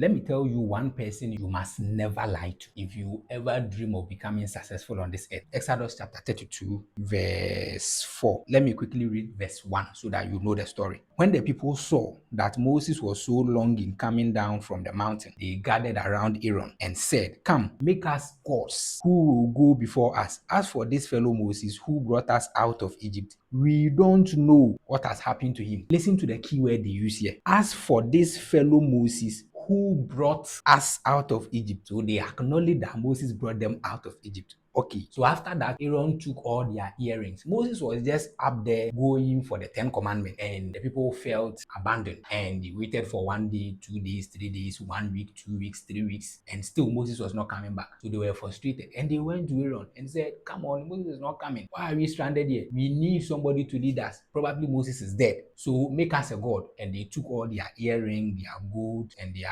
Let me tell you one person you must never lie to if you ever dream of becoming successful on this earth. Exodus chapter 32, verse 4. Let me quickly read verse 1 so that you know the story. When the people saw that Moses was so long in coming down from the mountain, they gathered around Aaron and said, "Come, make us gods who will go before us. As for this fellow Moses who brought us out of Egypt, we don't know what has happened to him." Listen to the key word they use here. As for this fellow Moses who brought us out of Egypt. So they acknowledge that Moses brought them out of Egypt. Okay, so after that, Aaron took all their earrings. Moses was just up there going for the 10 commandments, and the people felt abandoned. And they waited for 1 day, 2 days, 3 days, 1 week, 2 weeks, 3 weeks, and still Moses was not coming back. So they were frustrated, and they went to Aaron and said, "Come on, Moses is not coming. Why are we stranded here? We need somebody to lead us. Probably Moses is dead. So make us a god." And they took all their earrings, their gold, and their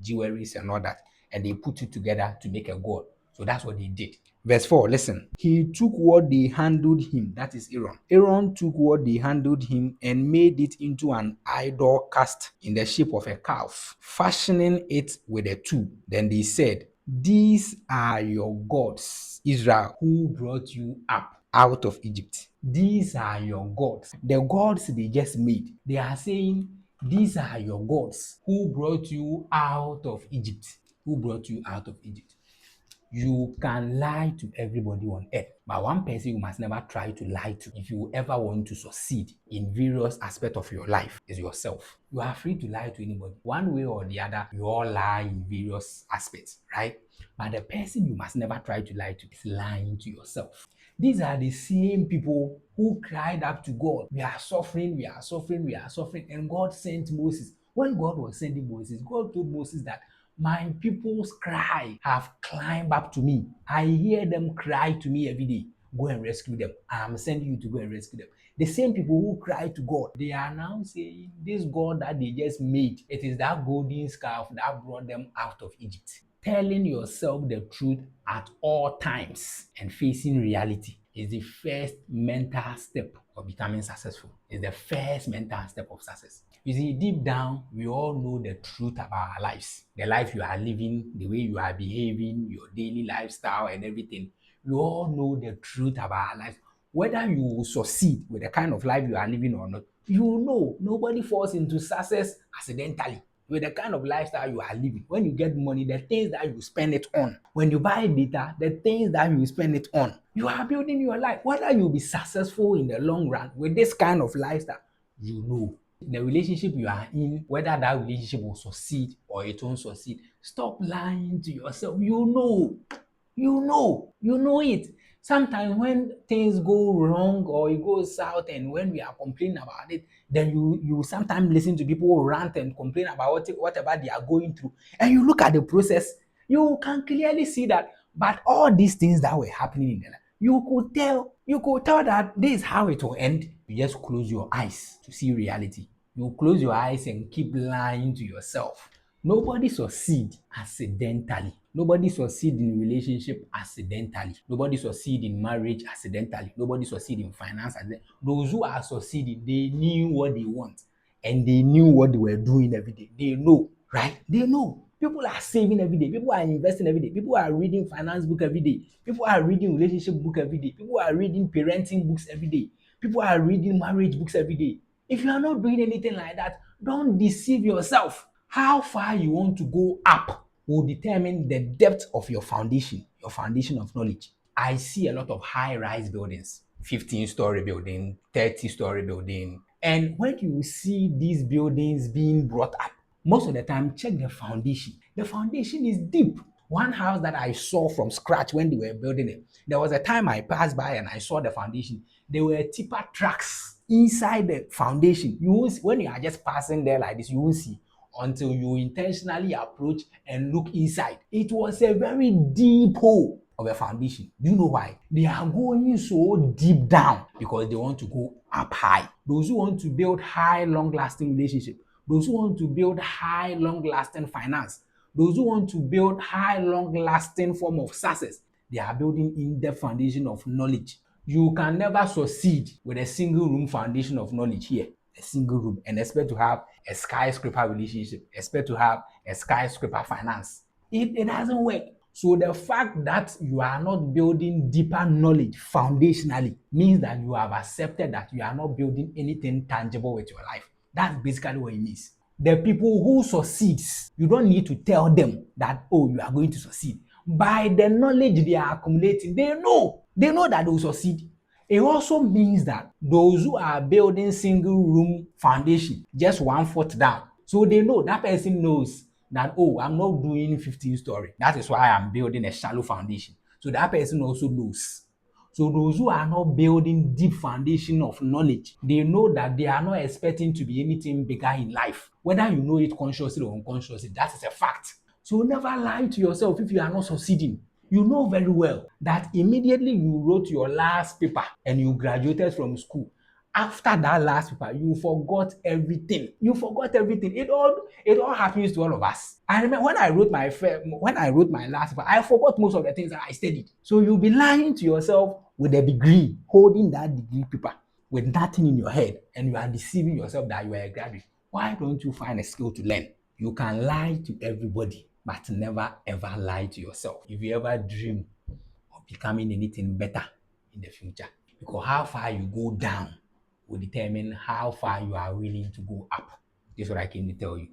jewelries and all that, and they put it together to make a god. So that's what they did. Verse 4, listen. He took what they handed him, that is Aaron. Aaron took what they handed him and made it into an idol cast in the shape of a calf, fashioning it with a tool. Then they said, "These are your gods, Israel, who brought you up out of Egypt." These are your gods. The gods they just made. They are saying, "These are your gods who brought you out of Egypt." Who brought you out of Egypt? You can lie to everybody on earth, but one person you must never try to lie to if you ever want to succeed in various aspects of your life is yourself. You are free to lie to anybody. One way or the other, you all lie in various aspects, right? But the person you must never try to lie to is lying to yourself. These are the same people who cried up to God, "We are suffering, we are suffering, we are suffering." And God sent Moses. When God was sending Moses, God told Moses that, "My people's cry have climbed up to me. I hear them cry to me every day. Go and rescue them. I'm sending you to go and rescue them." The same people who cry to God, they are now saying, "This God that they just made, it is that golden scarf that brought them out of Egypt." Telling yourself the truth at all times and facing reality is the first mental step of becoming successful. It's the first mental step of success. You see, deep down, we all know the truth about our lives. The life you are living, the way you are behaving, your daily lifestyle and everything. We all know the truth about our lives. Whether you will succeed with the kind of life you are living or not, you know nobody falls into success accidentally. With the kind of lifestyle you are living, when you get money, the things that you spend it on. When you buy data, the things that you spend it on. You are building your life. Whether you'll be successful in the long run with this kind of lifestyle, you know. The relationship you are in, whether that relationship will succeed or it won't succeed, stop lying to yourself. You know it. Sometimes when things go wrong or it goes south and when we are complaining about it, then you sometimes listen to people rant and complain about whatever they are going through. And you look at the process, you can clearly see that, but all these things that were happening in the life, you could tell that this is how it will end. You just close your eyes to see reality. You close your eyes and keep lying to yourself. Nobody succeed accidentally. Nobody succeed in relationship accidentally. Nobody succeed in marriage accidentally. Nobody succeed in finance accidentally. Those who are succeeding, they knew what they want and they knew what they were doing every day. They know, right? They know. People are saving every day. People are investing every day. People are reading finance book every day. People are reading relationship book every day. People are reading parenting books every day. People are reading marriage books every day. If you are not doing anything like that, don't deceive yourself. How far you want to go up will determine the depth of your foundation of knowledge. I see a lot of high-rise buildings, 15-story building, 30-story building. And when you see these buildings being brought up, most of the time, check the foundation. The foundation is deep. One house that I saw from scratch when they were building it, there was a time I passed by and I saw the foundation. There were tipper tracks inside the foundation. You won't see, when you are just passing there like this, you won't see until you intentionally approach and look inside. It was a very deep hole of a foundation. Do you know why? They are going so deep down because they want to go up high. Those who want to build high, long-lasting relationship, those who want to build high, long-lasting finance, those who want to build high, long-lasting form of success, they are building in-depth foundation of knowledge. You can never succeed with a single room foundation of knowledge here. a single room and expect to have a skyscraper relationship, expect to have a skyscraper finance. It doesn't work. So the fact that you are not building deeper knowledge foundationally means that you have accepted that you are not building anything tangible with your life. That's basically what it means. The people who succeeds, you don't need to tell them that, oh, you are going to succeed. By the knowledge they are accumulating, they know that they will succeed. It also means that those who are building single room foundation, just 1 foot down, so they know, that person knows that, oh, I'm not doing 15-story. That is why I'm building a shallow foundation. So that person also knows. So those who are not building deep foundation of knowledge, they know that they are not expecting to be anything bigger in life. Whether you know it consciously or unconsciously, that is a fact. So never lie to yourself if you are not succeeding. You know very well that immediately you wrote your last paper and you graduated from school, after that last paper, you forgot everything. You forgot everything. It all happens to all of us. I remember when I wrote my last paper, I forgot most of the things that I studied. So you'll be lying to yourself with a degree, holding that degree paper with nothing in your head, and you are deceiving yourself that you are a graduate. Why don't you find a skill to learn? You can lie to everybody, but never ever lie to yourself. If you ever dream of becoming anything better in the future, because how far you go down will determine how far you are willing to go up. This is what I came to tell you.